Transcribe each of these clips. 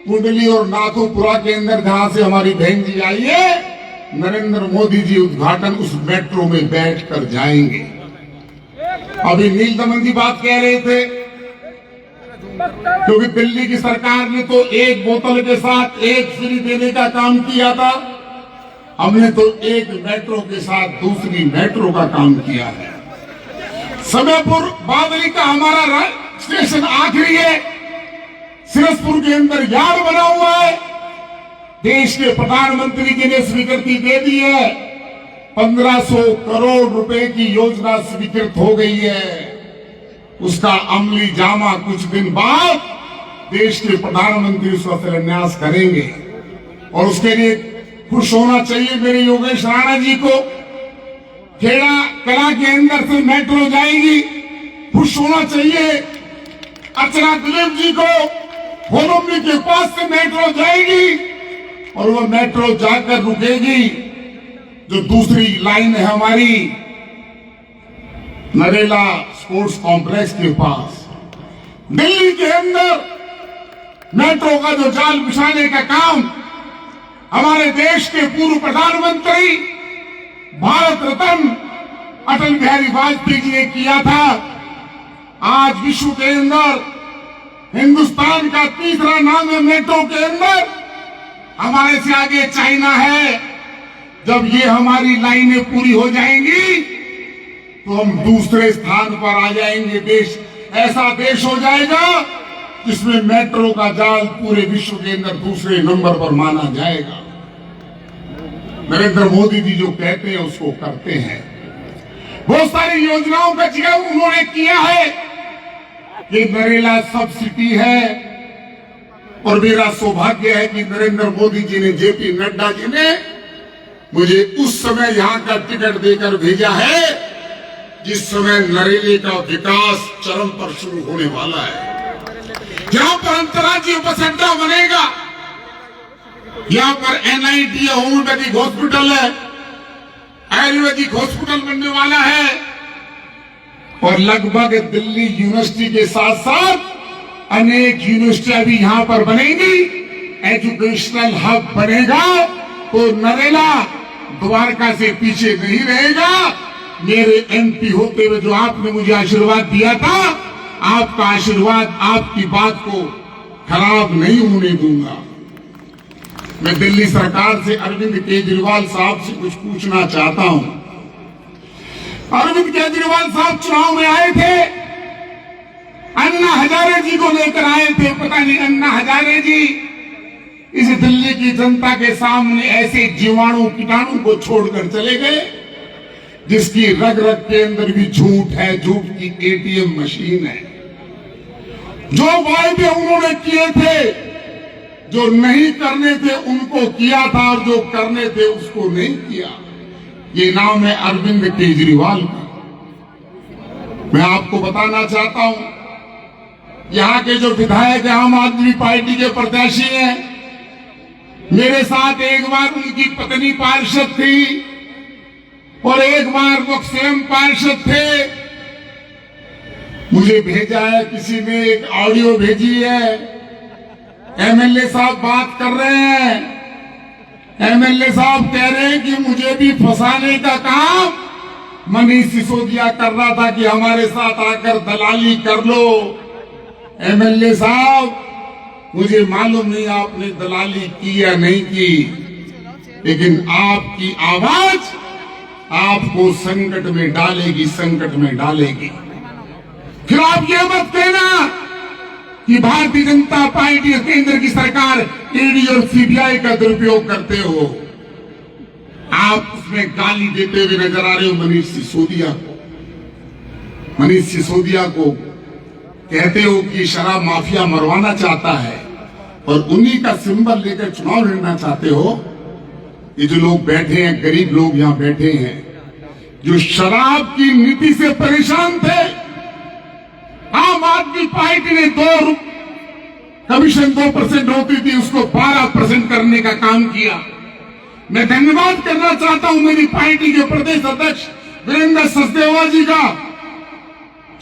कुंडली और नाथुपुरा के अंदर जहां से हमारी बहन जी आई है, नरेंद्र मोदी जी उद्घाटन उस मेट्रो में बैठकर जाएंगे। अभी नील दमन जी बात कह रहे थे, क्योंकि दिल्ली की सरकार ने तो एक बोतल के साथ एक फ्री देने का काम किया था, हमने तो एक मेट्रो के साथ दूसरी मेट्रो का काम किया है। समयपुर बादली का हमारा स्टेशन आखिरी है, सिरसपुर के अंदर यार्ड बना हुआ है। देश के प्रधानमंत्री जी ने स्वीकृति दे दी है, 1500 करोड़ रुपए की योजना स्वीकृत हो गई है। उसका अमली जामा कुछ दिन बाद देश के प्रधानमंत्री उसका शिलान्यास करेंगे और उसके लिए खुश होना चाहिए मेरे योगेश राणा जी को। खेड़ा कला के अंदर से मेट्रो जाएगी, खुश होना चाहिए अर्चना दिलीप जी को। होलोमी के पास से मेट्रो जाएगी और वो मेट्रो जाकर रुकेगी जो दूसरी लाइन है हमारी नरेला स्पोर्ट्स कॉम्प्लेक्स के पास। दिल्ली के अंदर मेट्रो का जो जाल बिछाने का काम हमारे देश के पूर्व प्रधानमंत्री भारत रत्न अटल बिहारी वाजपेयी जी ने किया था। आज विश्व के अंदर हिंदुस्तान का तीसरा नाम है मेट्रो के अंदर, हमारे से आगे चाइना है। जब ये हमारी लाइनें पूरी हो जाएंगी तो हम दूसरे स्थान पर आ जाएंगे। देश ऐसा देश हो जाएगा जिसमें मेट्रो का जाल पूरे विश्व के अंदर दूसरे नंबर पर माना जाएगा। नरेंद्र मोदी जी जो कहते हैं उसको करते हैं। बहुत सारी योजनाओं का जिक्र उन्होंने किया है। ये नरेला सब्सिडी है और मेरा सौभाग्य है कि नरेंद्र मोदी जी ने, जेपी नड्डा जी ने मुझे उस समय यहाँ का टिकट देकर भेजा है जिस समय नरेले का विकास चरम पर शुरू होने वाला है। यहाँ पर अंतर्राज्यीय बस अड्डा बनेगा, यहाँ पर NIT होम्योपैथिक हॉस्पिटल है, आयुर्वेदिक हॉस्पिटल बनने वाला है और लगभग दिल्ली यूनिवर्सिटी के साथ साथ अनेक यूनिवर्सिटियां भी यहाँ पर बनेंगी। एजुकेशनल हब बनेगा तो नरेला द्वारका से पीछे नहीं रहेगा। मेरे MP होते हुए जो आपने मुझे आशीर्वाद दिया था, आपका आशीर्वाद आपकी बात को खराब नहीं होने दूंगा। मैं दिल्ली सरकार से अरविंद केजरीवाल साहब से कुछ पूछना चाहता हूं। अरविंद केजरीवाल साहब चुनाव में आए थे, अन्ना हजारे जी को लेकर आए थे। पता नहीं अन्ना हजारे जी इस दिल्ली की जनता के सामने ऐसे जीवाणु कीटाणु को छोड़कर चले गए जिसकी रग रग के अंदर भी झूठ है, झूठ की ATM मशीन है। जो वायदे उन्होंने किए थे, जो नहीं करने थे उनको किया था और जो करने थे उसको नहीं किया। ये नाम है अरविंद केजरीवाल का। मैं आपको बताना चाहता हूं, यहाँ के जो विधायक आम आदमी पार्टी के प्रत्याशी हैं, मेरे साथ एक बार उनकी पत्नी पार्षद थी और एक बार वो स्वयं पार्षद थे। मुझे भेजा है किसी ने, एक ऑडियो भेजी है, MLA साहब बात कर रहे हैं। MLA साहब कह रहे हैं कि मुझे भी फंसाने का काम मनीष सिसोदिया कर रहा था कि हमारे साथ आकर दलाली कर लो। MLA साहब, मुझे मालूम नहीं आपने दलाली की या नहीं की, लेकिन आपकी आवाज आपको संकट में डालेगी, संकट में डालेगी। फिर आप ये मत कहना कि भारतीय जनता पार्टी केंद्र की सरकार ED और CBI का दुरुपयोग करते हो। आप उसमें गाली देते हुए नजर आ रहे हो मनीष सिसोदिया को। मनीष सिसोदिया को कहते हो कि शराब माफिया मरवाना चाहता है और उन्हीं का सिंबल लेकर चुनाव लड़ना चाहते हो। ये जो लोग बैठे हैं, गरीब लोग यहाँ बैठे हैं, जो शराब की नीति से परेशान थे, आम आदमी पार्टी ने कमीशन 2% होती थी उसको 12% करने का काम किया। मैं धन्यवाद करना चाहता हूं मेरी पार्टी के प्रदेश अध्यक्ष वीरेंद्र सचदेवा जी का,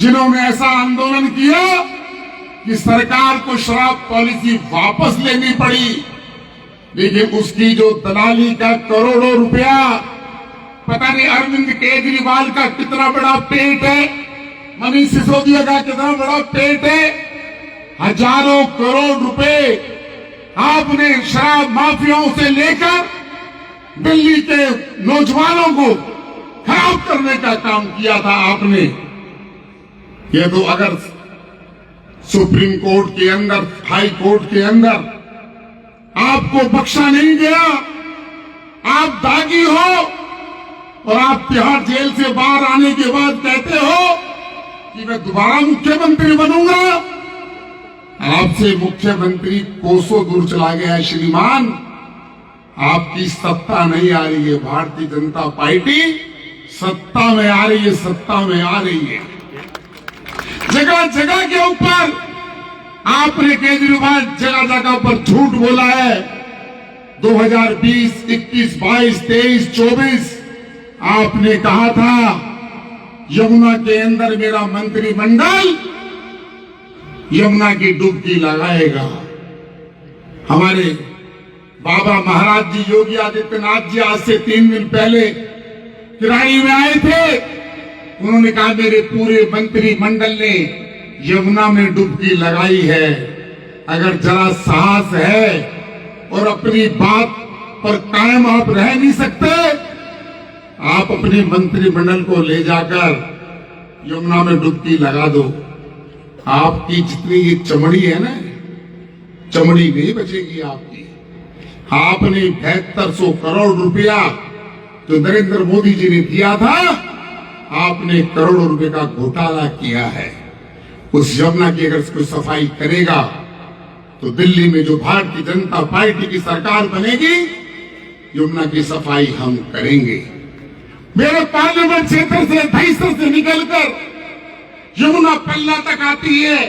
जिन्होंने ऐसा आंदोलन किया कि सरकार को शराब पॉलिसी वापस लेनी पड़ी, लेकिन उसकी जो दलाली का करोड़ों रुपया, पता नहीं अरविंद केजरीवाल का कितना बड़ा पेट है, मनीष सिसोदिया का कितना बड़ा पेट है। हजारों करोड़ रुपए आपने शराब माफियाओं से लेकर दिल्ली के नौजवानों को खराब करने का काम किया था आपने। ये तो अगर सुप्रीम कोर्ट के अंदर, हाई कोर्ट के अंदर आपको बख्शा नहीं गया, आप दागी हो और आप तिहाड़ जेल से बाहर आने के बाद कहते हो कि मैं दोबारा मुख्यमंत्री बनूंगा। आपसे मुख्यमंत्री कोसों दूर चला गया है श्रीमान। आपकी सत्ता नहीं आ रही है, भारतीय जनता पार्टी सत्ता में आ रही है, सत्ता में आ रही है। जगह जगह के ऊपर आपने केजरीवाल जगह जगह पर झूठ बोला है। 2020, 21, 22, 23, 24 आपने कहा था यमुना के अंदर मेरा मंत्रिमंडल यमुना की डुबकी लगाएगा। हमारे बाबा महाराज जी योगी आदित्यनाथ जी आज से 3 दिन पहले किराई में आए थे। उन्होंने कहा मेरे पूरे मंत्रिमंडल ने यमुना में डुबकी लगाई है। अगर जरा साहस है और अपनी बात पर कायम आप रह नहीं सकते, आप अपने मंत्रिमंडल को ले जाकर यमुना में डुबकी लगा दो। आपकी जितनी ये चमड़ी है ना, चमड़ी नहीं बचेगी आपकी। आपने 7200 करोड़ रुपया जो नरेंद्र मोदी जी ने दिया था, आपने करोड़ों रुपए का घोटाला किया है। उस यमुना की अगर कोई सफाई करेगा तो दिल्ली में जो भारतीय जनता पार्टी की सरकार बनेगी, यमुना की सफाई हम करेंगे। मेरे पार्लियामेंट क्षेत्र से दहीसर से निकलकर यमुना पल्ला तक आती है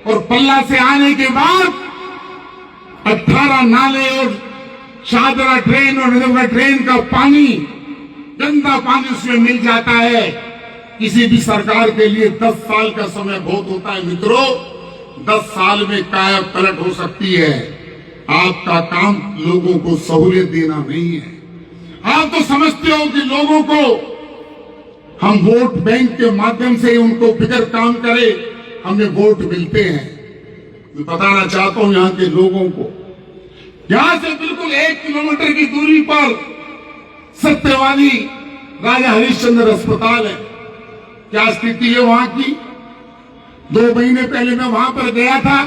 और पल्ला से आने के बाद 18 नाले और शाहदरा ड्रेन और नर्मदा ड्रेन का पानी, गंदा पानी उसमें मिल जाता है। किसी भी सरकार के लिए 10 साल का समय बहुत होता है मित्रों। 10 साल में काया पलट हो सकती है। आपका काम लोगों को सहूलियत देना नहीं है। आप तो समझते हो कि लोगों को हम वोट बैंक के माध्यम से उनको फिक्र काम करे, हमें वोट मिलते हैं। मैं बताना चाहता हूं यहां के लोगों को, यहां से बिल्कुल 1 किलोमीटर की दूरी पर सत्यवादी राजा हरिश्चंद्र अस्पताल है। क्या स्थिति है वहां की? 2 महीने पहले मैं वहां पर गया था।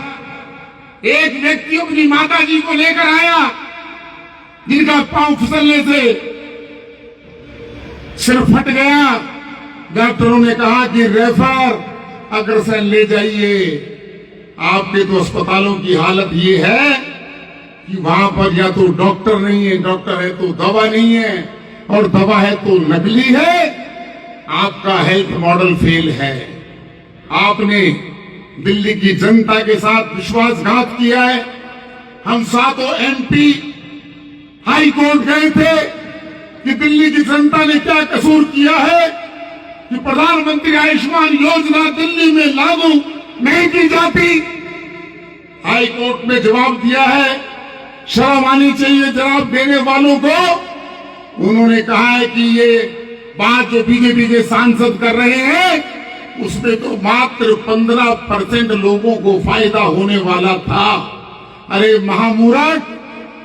एक व्यक्ति अपनी माता जी को लेकर आया जिनका पांव फिसलने से सिर फट गया। डॉक्टरों ने कहा कि रेफर अग्रसेन ले जाइए। आपके तो अस्पतालों की हालत ये है कि वहां पर या तो डॉक्टर नहीं है, डॉक्टर है तो दवा नहीं है, और दवा है तो नकली है। आपका हेल्थ मॉडल फेल है। आपने दिल्ली की जनता के साथ विश्वासघात किया है। हम 7 MP हाई कोर्ट गए थे कि दिल्ली की जनता ने क्या कसूर किया है कि प्रधानमंत्री आयुष्मान योजना दिल्ली में लागू नहीं की जाती। हाई कोर्ट में जवाब दिया है। शर्म आनी चाहिए जवाब देने वालों को। उन्होंने कहा है कि ये बात जो बीजेपी के सांसद कर रहे हैं उसमें तो मात्र 15% लोगों को फायदा होने वाला था। अरे महामूर्ख,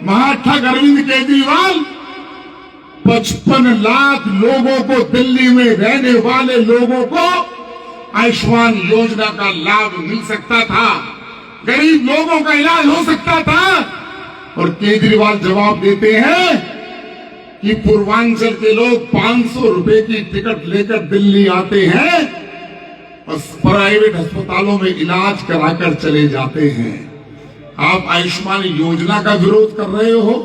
महाठग अरविंद केजरीवाल, 55 लाख लोगों को, दिल्ली में रहने वाले लोगों को आयुष्मान योजना का लाभ मिल सकता था, गरीब लोगों का इलाज हो सकता था। और केजरीवाल जवाब देते हैं कि पूर्वांचल के लोग 500 रुपए की टिकट लेकर दिल्ली आते हैं और प्राइवेट अस्पतालों में इलाज कराकर चले जाते हैं। आप आयुष्मान योजना का विरोध कर रहे हो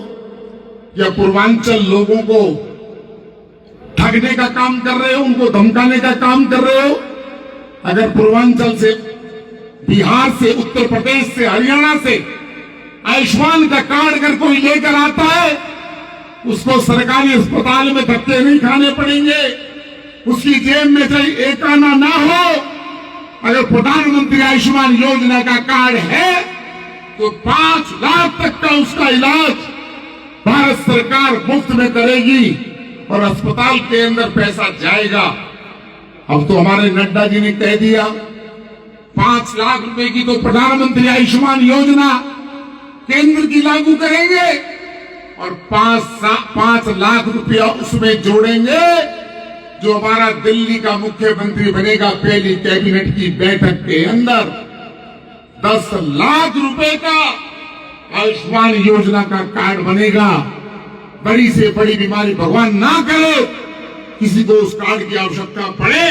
या पूर्वांचल लोगों को ठगने का काम कर रहे हो, उनको धमकाने का काम कर रहे हो? अगर पूर्वांचल से, बिहार से, उत्तर प्रदेश से, हरियाणा से आयुष्मान का कार्ड अगर कोई लेकर आता है, उसको सरकारी अस्पताल में धक्के नहीं खाने पड़ेंगे, उसकी जेब में चाहे 1 आना ना हो, अगर प्रधानमंत्री आयुष्मान योजना का कार्ड है तो 5 लाख तक का उसका इलाज भारत सरकार मुफ्त में करेगी और अस्पताल के अंदर पैसा जाएगा। अब तो हमारे नड्डा जी ने कह दिया 5 लाख रुपए की तो प्रधानमंत्री आयुष्मान योजना केंद्र की लागू करेंगे और 5 लाख रुपया उसमें जोड़ेंगे जो हमारा दिल्ली का मुख्यमंत्री बनेगा पहली कैबिनेट की बैठक के अंदर 10 लाख रुपए का आयुष्मान योजना का कार्ड बनेगा। बड़ी से बड़ी बीमारी भगवान ना करे किसी को उस कार्ड की आवश्यकता पड़े,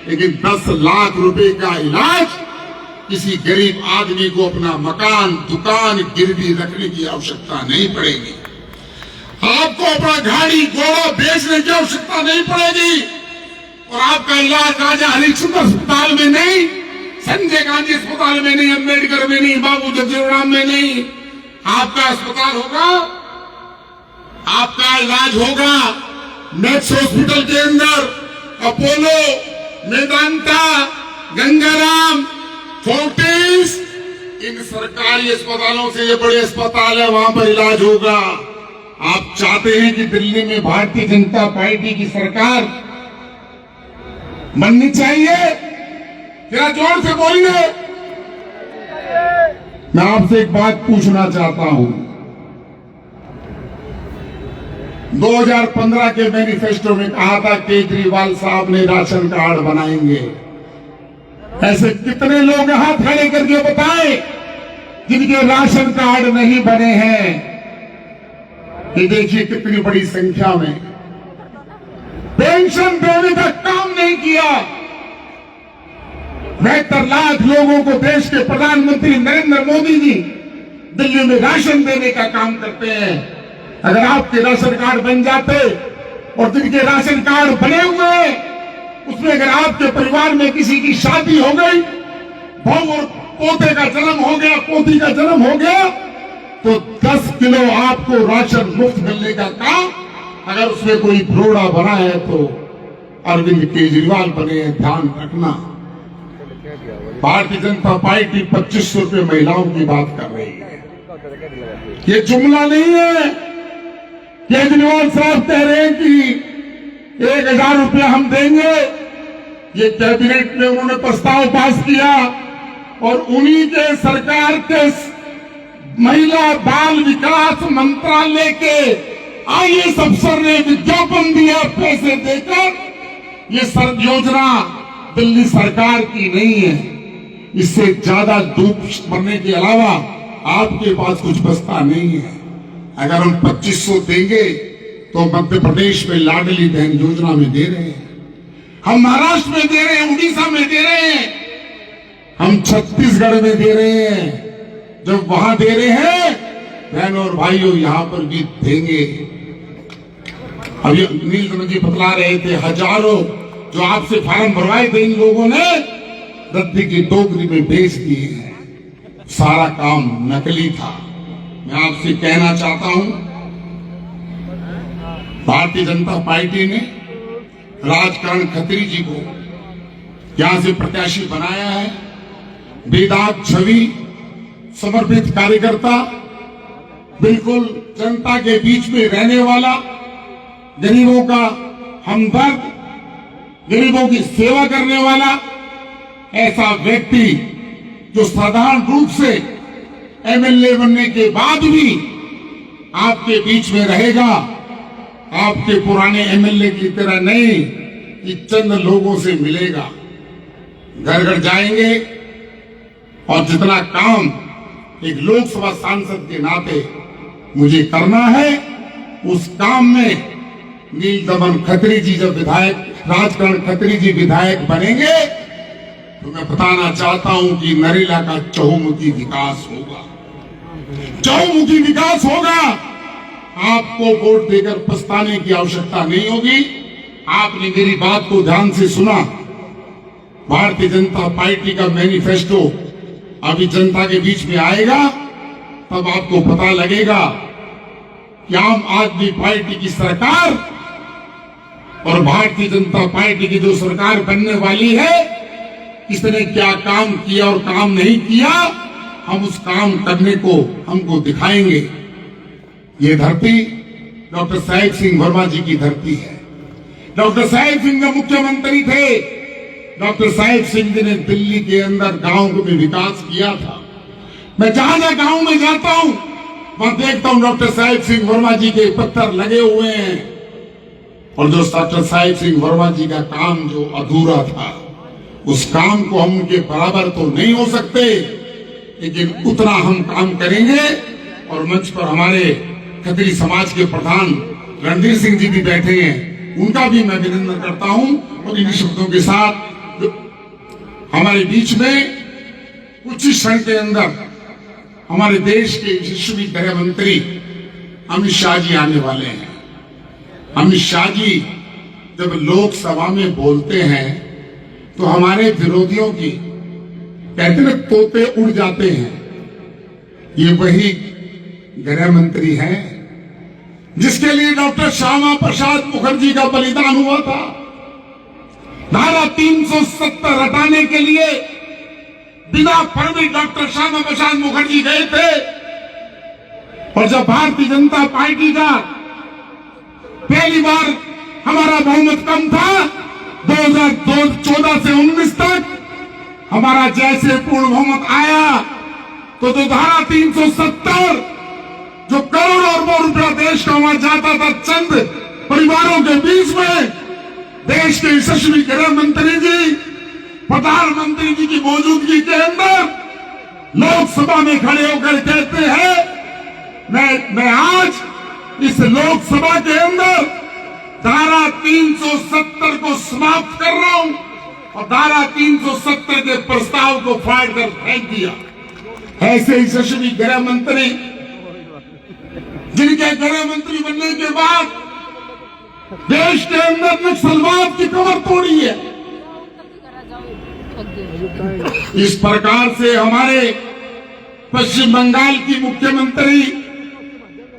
लेकिन 10 लाख रुपए का इलाज किसी गरीब आदमी को अपना मकान दुकान गिरवी रखने की आवश्यकता नहीं पड़ेगी। आपको अपना गाड़ी घोड़ा बेचने की आवश्यकता नहीं पड़ेगी और आपका इलाज राजा हरिश्चंद्र अस्पताल में नहीं, संजय गांधी अस्पताल में नहीं, अम्बेडकर में नहीं, बाबू जगजीवन में नहीं, आपका अस्पताल होगा, आपका इलाज होगा मैक्स हॉस्पिटल के अंदर, अपोलो, मेदांता, गंगाराम, फोर्टिस, इन सरकारी अस्पतालों से ये बड़े अस्पताल है, वहां पर इलाज होगा। आप चाहते हैं कि दिल्ली में भारतीय जनता पार्टी की सरकार बननी चाहिए? जरा जोर से बोलिए। मैं आपसे एक बात पूछना चाहता हूं, 2015 के मैनिफेस्टो में कहा था केजरीवाल साहब ने राशन कार्ड बनाएंगे। ऐसे कितने लोग हाथ खड़े करके बताएं जिनके राशन कार्ड नहीं बने हैं? ये देखिए कितनी बड़ी संख्या में। पेंशन देने का काम नहीं किया। 72 लाख लोगों को देश के प्रधानमंत्री नरेंद्र मोदी जी दिल्ली में राशन देने का काम करते हैं। अगर आपके राशन कार्ड बन जाते और जिनके राशन कार्ड बने हुए हैं उसमें अगर आपके परिवार में किसी की शादी हो गई, बहू और पोते का जन्म हो गया, पोती का जन्म हो गया, तो 10 किलो आपको राशन मुफ्त मिलने का काम अगर उसमें कोई भरोड़ा बना है तो अरविंद केजरीवाल बने हैं, ध्यान रखना। भारतीय जनता पार्टी 2500 रुपये महिलाओं की बात कर रही है। ये जुमला नहीं है। केजरीवाल साहब कह रहे हैं कि 1000 रुपया हम देंगे। ये कैबिनेट में उन्होंने प्रस्ताव पास किया और उन्हीं के सरकार के महिला बाल विकास मंत्रालय के आईएएस अफसर ने विज्ञापन दिया पैसे देकर। ये योजना दिल्ली सरकार की नहीं है। इससे ज्यादा धूप मरने के अलावा आपके पास कुछ बचता नहीं है। अगर हम 2500 देंगे तो मध्य प्रदेश में लाडली बहन योजना में दे रहे हैं, हम महाराष्ट्र में दे रहे हैं, उड़ीसा में दे रहे हैं, हम छत्तीसगढ़ में दे रहे हैं। जब वहां दे रहे हैं बहनों और भाइयों, यहां पर भी देंगे। अभी नील जी बतला रहे थे, हजारों जो आपसे फार्म भरवाए थे इन लोगों ने रद्दी की टोकरी में बेच दिए हैं। सारा काम नकली था। मैं आपसे कहना चाहता हूं, भारतीय जनता पार्टी ने राजकरण खत्री जी को यहां से प्रत्याशी बनाया है। बेदाग छवि, समर्पित कार्यकर्ता, बिल्कुल जनता के बीच में रहने वाला, गरीबों का हमदर्द, गरीबों की सेवा करने वाला ऐसा व्यक्ति जो साधारण रूप से एमएलए बनने के बाद भी आपके बीच में रहेगा। आपके पुराने एमएलए की तरह नहीं कि चंद लोगों से मिलेगा, घर घर जाएंगे और जितना काम एक लोकसभा सांसद के नाते मुझे करना है उस काम में नील दमन खत्री जी जब विधायक, राजकरण खत्री जी विधायक बनेंगे तो मैं बताना चाहता हूं कि नरेला का चहुमुखी विकास होगा, चहुमुखी विकास होगा। आपको वोट देकर पछताने की आवश्यकता नहीं होगी। आपने मेरी बात को ध्यान से सुना। भारतीय जनता पार्टी का मैनिफेस्टो अभी जनता के बीच में आएगा, तब आपको पता लगेगा कि आम आदमी पार्टी की सरकार और भारतीय जनता पार्टी की जो सरकार बनने वाली है किसने क्या काम किया और काम नहीं किया, हम उस काम करने को हमको दिखाएंगे। ये धरती डॉक्टर साहिब सिंह वर्मा जी की धरती है। डॉक्टर साहिब सिंह जब मुख्यमंत्री थे, डॉक्टर साहिब सिंह जी ने दिल्ली के अंदर गांव में विकास किया था। मैं जहां जहां गांव में जाता हूं वहां देखता हूं डॉक्टर साहिब सिंह वर्मा जी के पत्थर लगे हुए हैं, और जो डॉक्टर साहिब सिंह वर्मा जी का काम जो अधूरा था, उस काम को हम उनके बराबर तो नहीं हो सकते, लेकिन उतना हम काम करेंगे। और मंच पर हमारे खत्री समाज के प्रधान रणधीर सिंह जी भी बैठे हैं, उनका भी मैं अभिनंदन करता हूं। और इन शब्दों के साथ हमारे बीच में कुछ ही क्षण के अंदर हमारे देश के यशस्वी गृह मंत्री अमित शाह जी आने वाले हैं। अमित शाह जी जब लोकसभा में बोलते हैं तो हमारे विरोधियों की कहते हैं तोते उड़ जाते हैं। ये वही गृह मंत्री हैं जिसके लिए डॉक्टर श्यामा प्रसाद मुखर्जी का बलिदान हुआ था। धारा 370 हटाने के लिए बिना परमिट डॉक्टर श्यामा प्रसाद मुखर्जी गए थे, और जब भारतीय जनता पार्टी का पहली बार हमारा बहुमत कम था 2014 से 19 तक, हमारा जैसे पूर्ण बहुमत आया तो जो धारा 370 जो करोड़ अरबों रुपया देश का वहां जाता था चंद परिवारों के बीच में, देश के यशस्वी गृह मंत्री जी प्रधानमंत्री जी की मौजूदगी के अंदर लोकसभा में खड़े होकर कहते हैं मैं आज इस लोकसभा के अंदर धारा 370 को समाप्त कर रहा हूं, और धारा 370 के प्रस्ताव को फाड़ कर फेंक दिया। ऐसे यशस्वी गृह मंत्री जिनके गृह मंत्री बनने के बाद देश के अंदर नक्सलवाद की कमर तोड़ी है। इस प्रकार से हमारे पश्चिम बंगाल की मुख्यमंत्री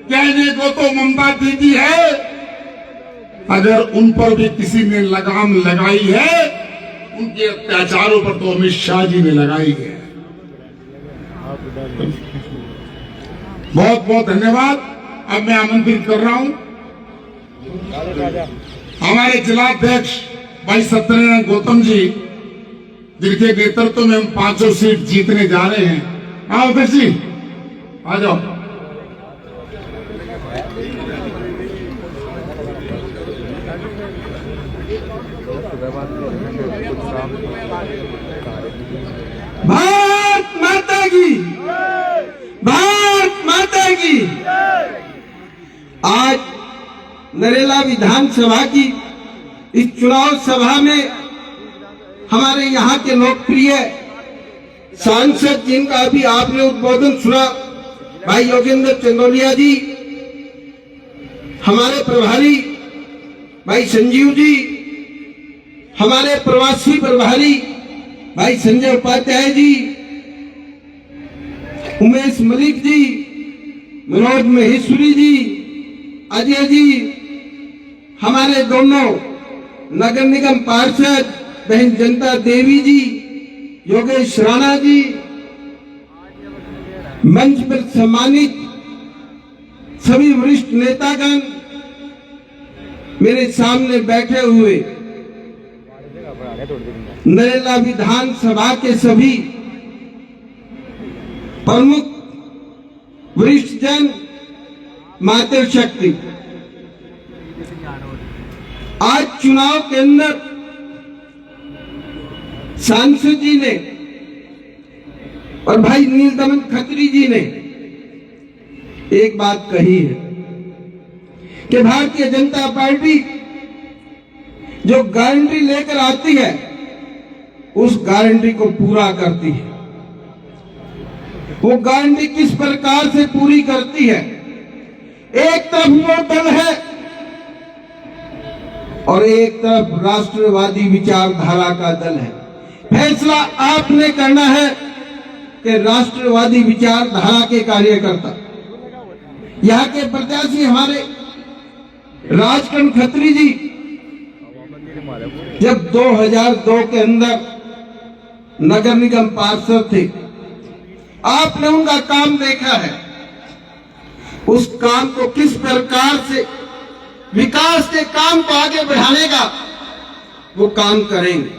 कहने को तो ममता दीदी है, अगर उन पर भी किसी ने लगाम लगाई है, उनके अत्याचारों पर तो अमित शाह जी ने लगाई है। बहुत बहुत धन्यवाद। अब मैं आमंत्रित कर रहा हूं हमारे जिलाध्यक्ष भाई सत्यनारायण गौतम जी, जिनके नेतृत्व में हम 500 सीट जीतने जा रहे हैं। आओ अध्यक्ष जी, आ जाओ। भारत माता की, भारत माता की। आज नरेला विधानसभा की इस चुनाव सभा में हमारे यहाँ के लोकप्रिय सांसद, जिनका अभी आपने उद्बोधन सुना, भाई योगेंद्र चंदोलिया जी, हमारे प्रभारी भाई संजीव जी, हमारे प्रवासी प्रभारी भाई संजय उपाध्याय जी, उमेश मलिक जी, मनोज महेश्वरी जी, अजय जी, हमारे दोनों नगर निगम पार्षद बहन जनता देवी जी, योगेश राणा जी, मंच पर सम्मानित सभी वरिष्ठ नेतागण, मेरे सामने बैठे हुए नरेला विधानसभा के सभी प्रमुख वरिष्ठ जन, मातृशक्ति, आज चुनाव के अंदर सांसद जी ने और भाई नीलदमन खत्री जी ने एक बात कही है कि भारतीय जनता पार्टी जो गारंटी लेकर आती है उस गारंटी को पूरा करती है। वो गारंटी किस प्रकार से पूरी करती है? एक तरफ वो दल है और एक तरफ राष्ट्रवादी विचारधारा का दल है। फैसला आपने करना है कि राष्ट्रवादी विचारधारा के कार्यकर्ता, यहाँ के प्रत्याशी हमारे राजकरण खत्री जी जब 2002 के अंदर नगर निगम पार्षद थे, आपने उनका काम देखा है। उस काम को किस प्रकार से विकास के काम को आगे बढ़ाने का वो काम करेंगे।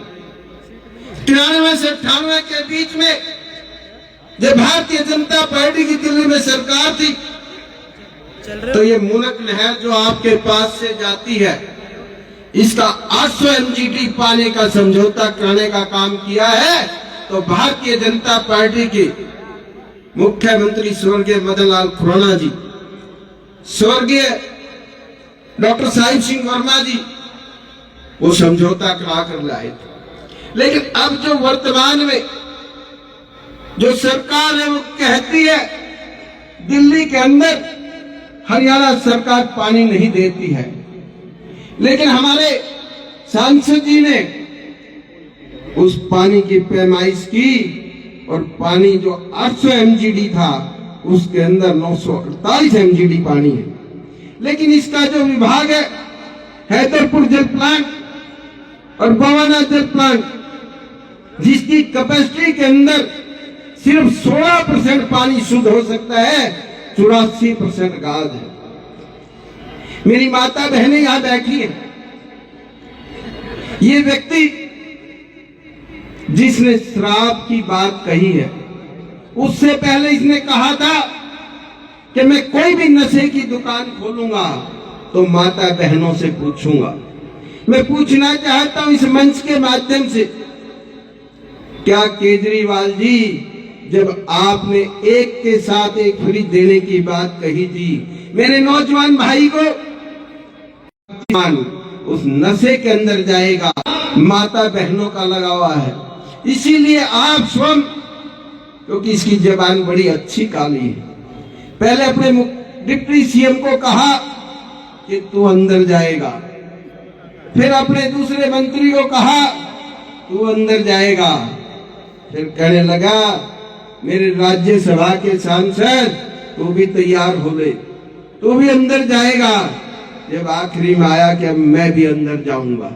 93 से 98 के बीच में जब भारतीय जनता पार्टी की दिल्ली में सरकार थी, तो ये मुनक नहर जो आपके पास से जाती है, इसका 800 MGD पाने का समझौता करने का काम किया है। तो भारतीय जनता पार्टी के मुख्यमंत्री स्वर्गीय मदन लाल खुराना जी, स्वर्गीय डॉक्टर साहिब सिंह वर्मा जी वो समझौता करा कर लाए थे। लेकिन अब जो वर्तमान में जो सरकार है वो कहती है दिल्ली के अंदर हरियाणा सरकार पानी नहीं देती है, लेकिन हमारे सांसद जी ने उस पानी की पैमाइश की और पानी जो 800 MGD था उसके अंदर 948 MGD पानी है। लेकिन इसका जो विभाग है, हैदरपुर जल प्लांट और बवाना जल प्लांट, जिसकी कैपेसिटी के अंदर सिर्फ 16% पानी शुद्ध हो सकता है, 84% गाद है। मेरी माता बहनें यहां बैठी है। ये व्यक्ति जिसने शराब की बात कही है, उससे पहले इसने कहा था कि मैं कोई भी नशे की दुकान खोलूंगा तो माता बहनों से पूछूंगा। मैं पूछना चाहता हूं इस मंच के माध्यम से, क्या केजरीवाल जी जब आपने एक के साथ एक फ्री देने की बात कही थी, मेरे नौजवान भाई को उस नशे के अंदर जाएगा, माता बहनों का लगा हुआ है। इसीलिए आप स्वयं, क्योंकि इसकी जबान बड़ी अच्छी काली है, पहले अपने डिप्टी सीएम को कहा कि तू अंदर जाएगा, फिर अपने दूसरे मंत्री को कहा तू अंदर जाएगा, फिर कहने लगा मेरे राज्यसभा के सांसद तू भी तैयार हो ले, तू भी अंदर जाएगा। जब आखिरी में आया कि अब मैं भी अंदर जाऊंगा।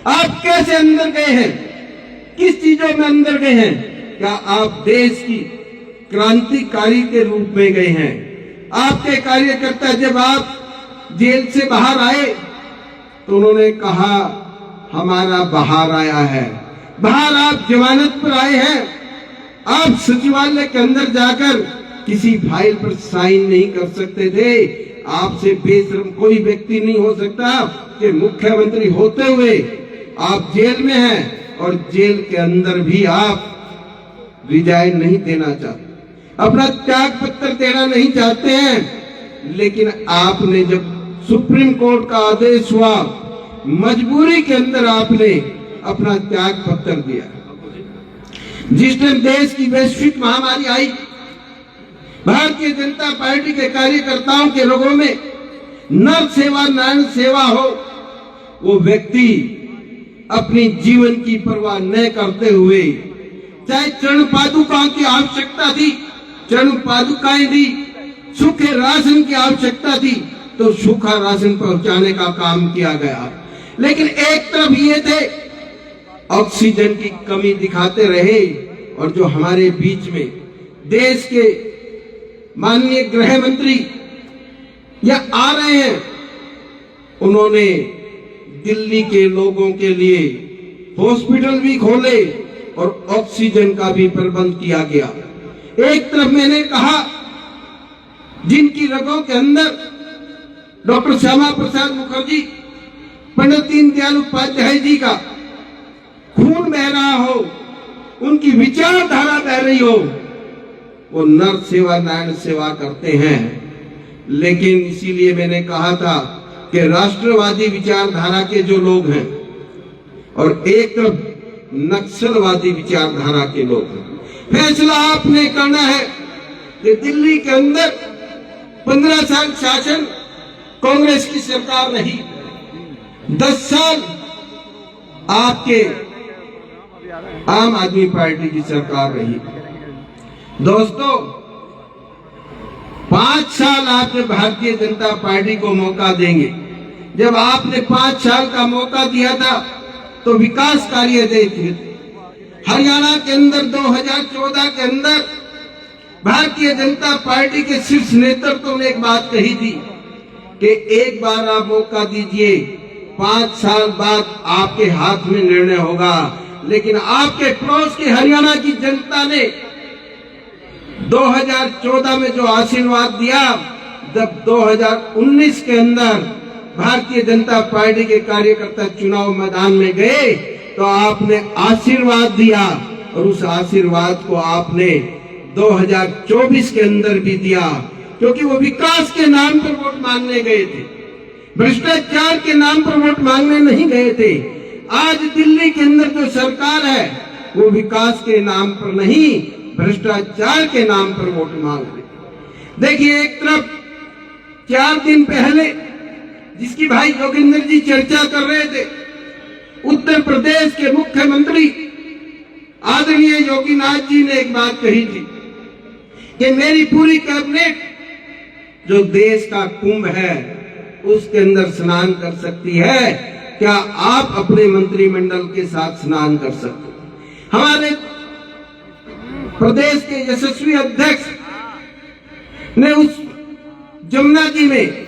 आप कैसे अंदर गए हैं, किस चीजों में अंदर गए हैं? क्या आप देश की क्रांतिकारी के रूप में गए हैं? आपके कार्यकर्ता जब आप जेल से बाहर आए तो उन्होंने कहा हमारा बाहर आया है। बाहर आप जमानत पर आए हैं, आप सचिवालय के अंदर जाकर किसी फाइल पर साइन नहीं कर सकते थे। आपसे बेशर्म कोई व्यक्ति नहीं हो सकता कि मुख्यमंत्री होते हुए आप जेल में हैं और जेल के अंदर भी आप रिजाइन नहीं देना चाहते, अपना त्याग पत्र देना नहीं चाहते हैं। लेकिन आपने जब सुप्रीम कोर्ट का आदेश हुआ, मजबूरी के अंदर आपने अपना त्याग पत्र दिया। जिस दिन देश की वैश्विक महामारी आई, भारतीय जनता पार्टी के कार्यकर्ताओं के लोगों में नर सेवा नारायण सेवा हो, वो व्यक्ति अपनी जीवन की परवाह न करते हुए, चाहे चरण पादुकाओं की आवश्यकता थी, चरण पादुकाएं दी, सूखे राशन की आवश्यकता थी तो सूखा राशन पहुंचाने का काम किया गया। लेकिन एक तरफ ये थे ऑक्सीजन की कमी दिखाते रहे, और जो हमारे बीच में देश के माननीय गृह मंत्री या आ रहे हैं, उन्होंने दिल्ली के लोगों के लिए हॉस्पिटल भी खोले और ऑक्सीजन का भी प्रबंध किया गया। एक तरफ मैंने कहा जिनकी रगों के अंदर डॉक्टर श्यामा प्रसाद मुखर्जी, पंडित दीनदयाल उपाध्याय जी का खून बह रहा हो, उनकी विचारधारा बह रही हो, वो नर सेवा नारायण सेवा करते हैं। लेकिन इसीलिए मैंने कहा था कि राष्ट्रवादी विचारधारा के जो लोग हैं और एक तरफ नक्सलवादी विचारधारा के लोग हैं, फैसला आपने करना है कि दिल्ली के अंदर 15 साल शासन कांग्रेस की सरकार रही, 10 साल आपके आम आदमी पार्टी की सरकार रही। दोस्तों, 5 साल आपने भारतीय जनता पार्टी को मौका देंगे। जब आपने 5 साल का मौका दिया था तो विकास कार्य देखे, हरियाणा के अंदर 2014 के अंदर भारतीय जनता पार्टी के शीर्ष नेतृत्व ने एक बात कही थी कि एक बार आप मौका दीजिए, 5 साल बाद आपके हाथ में निर्णय होगा। लेकिन आपके पड़ोस की हरियाणा की जनता ने 2014 में जो आशीर्वाद दिया, जब 2019 के अंदर भारतीय जनता पार्टी के कार्यकर्ता चुनाव मैदान में गए तो आपने आशीर्वाद दिया, और उस आशीर्वाद को आपने 2024 के अंदर भी दिया, क्योंकि वो विकास के नाम पर वोट मांगने गए थे, भ्रष्टाचार के नाम पर वोट मांगने नहीं गए थे। आज दिल्ली के अंदर जो सरकार है वो विकास के नाम पर नहीं, भ्रष्टाचार के नाम पर वोट मांग रही। देखिए, एक तरफ 4 दिन पहले जिसकी भाई जोगिंदर जी चर्चा कर रहे थे, उत्तर प्रदेश के मुख्यमंत्री आदरणीय योगीनाथ जी ने एक बात कही थी कि मेरी पूरी कैबिनेट जो देश का कुंभ है उसके अंदर स्नान कर सकती है, क्या आप अपने मंत्रिमंडल के साथ स्नान कर सकते हैं? हमारे प्रदेश के यशस्वी अध्यक्ष ने उस जमुना जी में